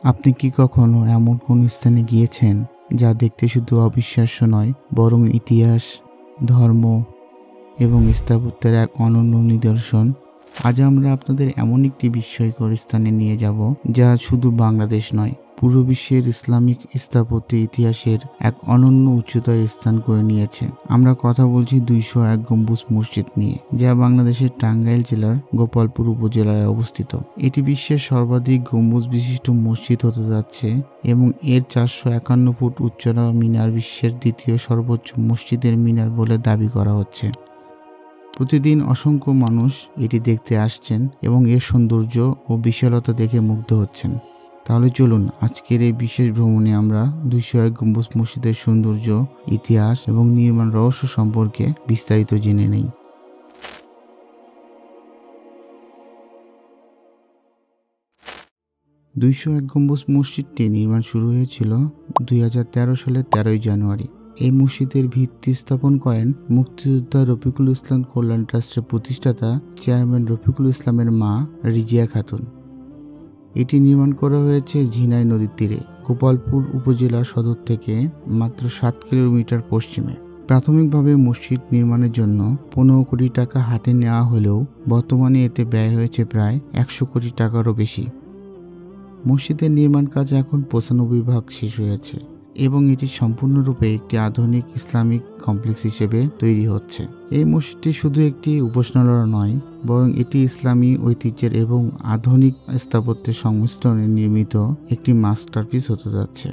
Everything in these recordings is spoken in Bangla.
আপনি কি কখনো এমন কোন স্থানে গিয়েছেন যা দেখতে শুধু অবিশ্বাস্য নয়, বরং ইতিহাস, ধর্ম এবং স্থাপত্যের এক অনন্য নিদর্শন? আজ আমরা আপনাদের এমন একটি বিস্ময়কর স্থানে নিয়ে যাব যা শুধু বাংলাদেশ নয়, পুরো বিশ্বের ইসলামিক স্থাপত্য ইতিহাসের এক অনন্য উচ্চতায় স্থান করে নিয়েছে। আমরা কথা বলছি 201 গম্বুজ মসজিদ নিয়ে, যা বাংলাদেশের টাঙ্গাইল জেলার গোপালপুর উপজেলায় অবস্থিত। এটি বিশ্বের সর্বাধিক গম্বুজ বিশিষ্ট মসজিদ হতে যাচ্ছে এবং এর 451 ফুট উচ্চতা মিনার বিশ্বের দ্বিতীয় সর্বোচ্চ মসজিদের মিনার বলে দাবি করা হচ্ছে। প্রতিদিন অসংখ্য মানুষ এটি দেখতে আসছেন এবং এর সৌন্দর্য ও বিশালতা দেখে মুগ্ধ হচ্ছেন। তাহলে চলুন আজকের এই বিশেষ ভ্রমণে আমরা 201 গম্বুজ মসজিদের সৌন্দর্য, ইতিহাস এবং নির্মাণ রহস্য সম্পর্কে বিস্তারিত জেনে নেই। 201 গম্বুজ মসজিদটি নির্মাণ শুরু হয়েছিল 2013 সালের 13 জানুয়ারি। এই মসজিদের ভিত্তি স্থাপন করেন মুক্তিযোদ্ধা রফিকুল ইসলাম কল্যাণ ট্রাস্টের প্রতিষ্ঠাতা চেয়ারম্যান রফিকুল ইসলামের মা রিজিয়া খাতুন। এটি নির্মাণ করা হয়েছে ঝিনাই নদীর তীরে, গোপালপুর উপজেলার সদর থেকে মাত্র 7 কিলোমিটার পশ্চিমে। প্রাথমিকভাবে মসজিদ নির্মাণের জন্য 15 কোটি টাকা হাতে নেওয়া হলেও বর্তমানে এতে ব্যয় হয়েছে প্রায় 100 কোটি টাকারও বেশি। মসজিদের নির্মাণ কাজ এখন 95% শেষ হয়েছে এবং এটি সম্পূর্ণরূপে একটি আধুনিক ইসলামিক কমপ্লেক্স হিসেবে তৈরি হচ্ছে। এই মসজিদটি শুধু একটি উপাসনালয় নয়, বরং এটি ইসলামী ঐতিহ্যের এবং আধুনিক স্থাপত্যের সংমিশ্রণে নির্মিত একটি মাস্টারপিস হতে যাচ্ছে।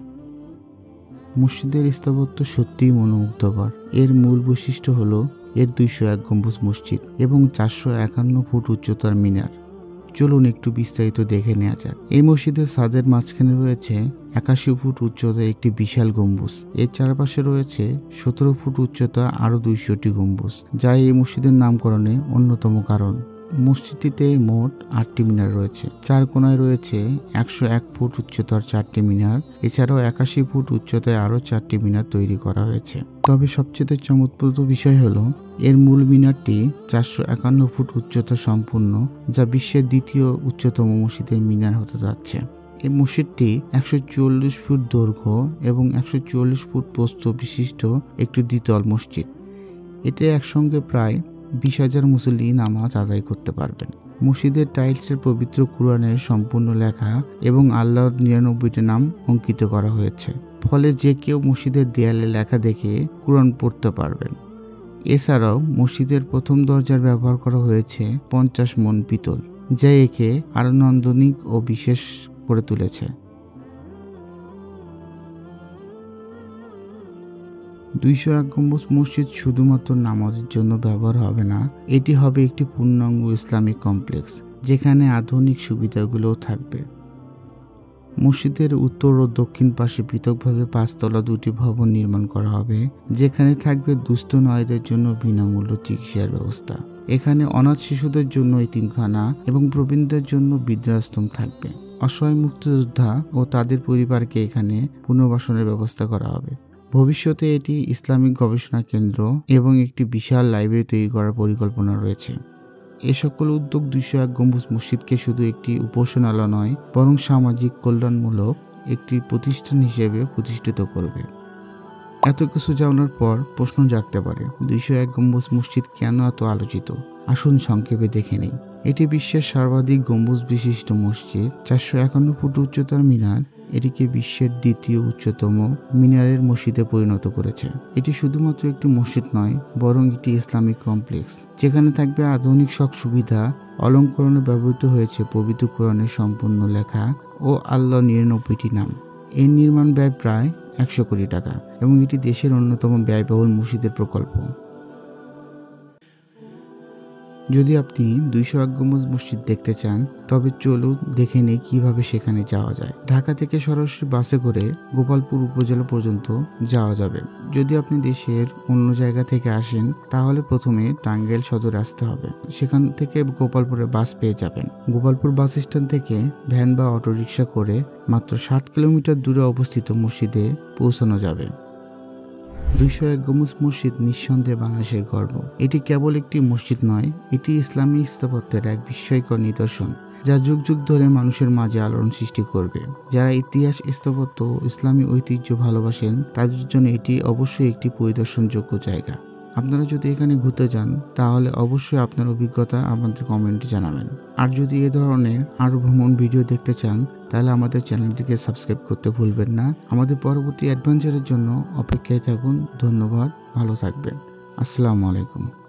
মসজিদের স্থাপত্য সত্যিই মনোমুগ্ধকর। এর মূল বৈশিষ্ট্য হল এর 201 গম্বুজ মসজিদ এবং 451 ফুট উচ্চতার মিনার। চলুন একটু বিস্তারিত দেখে নেওয়া যাক। এই মসজিদের ছাদের মাঝখানে রয়েছে 81 ফুট উচ্চতার একটি বিশাল গম্বুজ। এর চারপাশে রয়েছে 17 ফুট উচ্চতা আরও 200টি গম্বুজ, যা এই মসজিদের নামকরণে অন্যতম কারণ। মসজিদটিতে মোট 8টি মিনার রয়েছে। 4 কোণায় রয়েছে 101 ফুট উচ্চতার 4টি মিনার। এছাড়াও 81 ফুট উচ্চতায় আরও 4টি মিনার তৈরি করা হয়েছে। তবে সবচেয়ে চমকপ্রদ বিষয় হলো এর মূল মিনারটি 451 ফুট উচ্চতা সম্পূর্ণ, যা বিশ্বের দ্বিতীয় উচ্চতম মসজিদের মিনার হতে যাচ্ছে। এই মসজিদটি 140 ফুট দৈর্ঘ্য এবং 140 ফুট প্রস্থ বিশিষ্ট একটি দ্বিতল মসজিদ। এটি একসঙ্গে প্রায় 20,000 মুসল্লি নামাজ আদায় করতে পারবেন। মসজিদের টাইলসের পবিত্র কুরআনের সম্পূর্ণ লেখা এবং আল্লাহর 99টি নাম অঙ্কিত করা হয়েছে, ফলে যে কেউ মসজিদের দেয়ালে লেখা দেখে কুরআন পড়তে পারবেন। এছাড়াও মসজিদের প্রথম দরজার ব্যবহার করা হয়েছে 50 মণ পিতল, যা একে আরও নান্দনিক ও বিশেষ করে তুলেছে। 201 গম্বুজ মসজিদ শুধুমাত্র নামাজের জন্য ব্যবহার হবে না, এটি হবে একটি পূর্ণাঙ্গ ইসলামিক কমপ্লেক্স, যেখানে আধুনিক সুবিধাগুলোও থাকবে। মসজিদের উত্তর ও দক্ষিণ পাশে পৃথকভাবে 5 তলা 2টি ভবন নির্মাণ করা হবে, যেখানে থাকবে দুস্থ নারীদের জন্য বিনামূল্য চিকিৎসার ব্যবস্থা। এখানে অনাথ শিশুদের জন্য এতিমখানা এবং প্রবীণদের জন্য বৃদ্ধাশ্রম থাকবে। অসহায় মুক্তিযোদ্ধা ও তাদের পরিবারকে এখানে পুনর্বাসনের ব্যবস্থা করা হবে। ভবিষ্যতে এটি ইসলামিক গবেষণা কেন্দ্র এবং একটি বিশাল লাইব্রেরি তৈরি করার পরিকল্পনা রয়েছে। এ সকল উদ্যোগ 201 গম্বুজ মসজিদকে শুধু একটি উপাসনালয় নয়, বরং সামাজিক কল্যাণমূলক একটি প্রতিষ্ঠান হিসেবে প্রতিষ্ঠিত করবে। এত কিছু জানার পর প্রশ্ন জাগতে পারে, 201 গম্বুজ মসজিদ কেন এত আলোচিত? আসুন সংক্ষেপে দেখে নেই। এটি বিশ্বের সর্বাধিক গম্বুজ বিশিষ্ট মসজিদ। 451 ফুট উচ্চতার মিনার এটিকে বিশ্বের দ্বিতীয় উচ্চতম মিনারের মসজিদে পরিণত করেছে। এটি শুধুমাত্র একটি মসজিদ নয়, বরং একটি ইসলামিক কমপ্লেক্স, যেখানে থাকবে আধুনিক সব সুবিধা। অলঙ্করণে ব্যবহৃত হয়েছে পবিত্র কোরআনের সম্পূর্ণ লেখা ও আল্লাহর 99টি নাম। এর নির্মাণ ব্যয় প্রায় 100 কোটি টাকা এবং এটি দেশের অন্যতম ব্যয়বহুল মসজিদের প্রকল্প। যদি আপনি 201 গম্বুজ মসজিদ দেখতে চান, তবে চলুন দেখে নেই কিভাবে সেখানে যাওয়া যায়। ঢাকা থেকে সরাসরি বাসে করে গোপালপুর উপজেলা পর্যন্ত যাওয়া যাবে। যদি আপনি দেশের অন্য জায়গা থেকে আসেন, তাহলে প্রথমে টাঙ্গাইল সদরে আসতে হবে। সেখান থেকে গোপালপুরে বাস পেয়ে যাবেন। গোপালপুর বাস স্ট্যান্ড থেকে ভ্যান বা অটোরিকশা করে মাত্র 7 কিলোমিটার দূরে অবস্থিত মসজিদে পৌঁছানো যাবে। 201 গম্বুজ মসজিদ নিঃসন্দেহে বাংলাদেশের গর্ব। এটি কেবল একটি মসজিদ নয়, এটি ইসলামী স্থাপত্যের এক বিস্ময়কর নিদর্শন, যা যুগ যুগ ধরে মানুষের মাঝে আলোড়ন সৃষ্টি করবে। যারা ইতিহাস, স্থাপত্য ও ইসলামী ঐতিহ্য ভালোবাসেন তাদের জন্য এটি অবশ্যই একটি পরিদর্শনযোগ্য জায়গা। আপনারা যদি এখানে ঘুরতে যান তাহলে অবশ্যই আপনার অভিজ্ঞতা আমাদের কমেন্টে জানাবেন। আর যদি এ ধরনের আরও ভ্রমণ ভিডিও দেখতে চান তাহলে আমাদের চ্যানেলটিকে সাবস্ক্রাইব করতে ভুলবেন না। আমাদের পরবর্তী অ্যাডভেঞ্চারের জন্য অপেক্ষায় থাকুন। ধন্যবাদ, ভালো থাকবেন। আসসালামু আলাইকুম।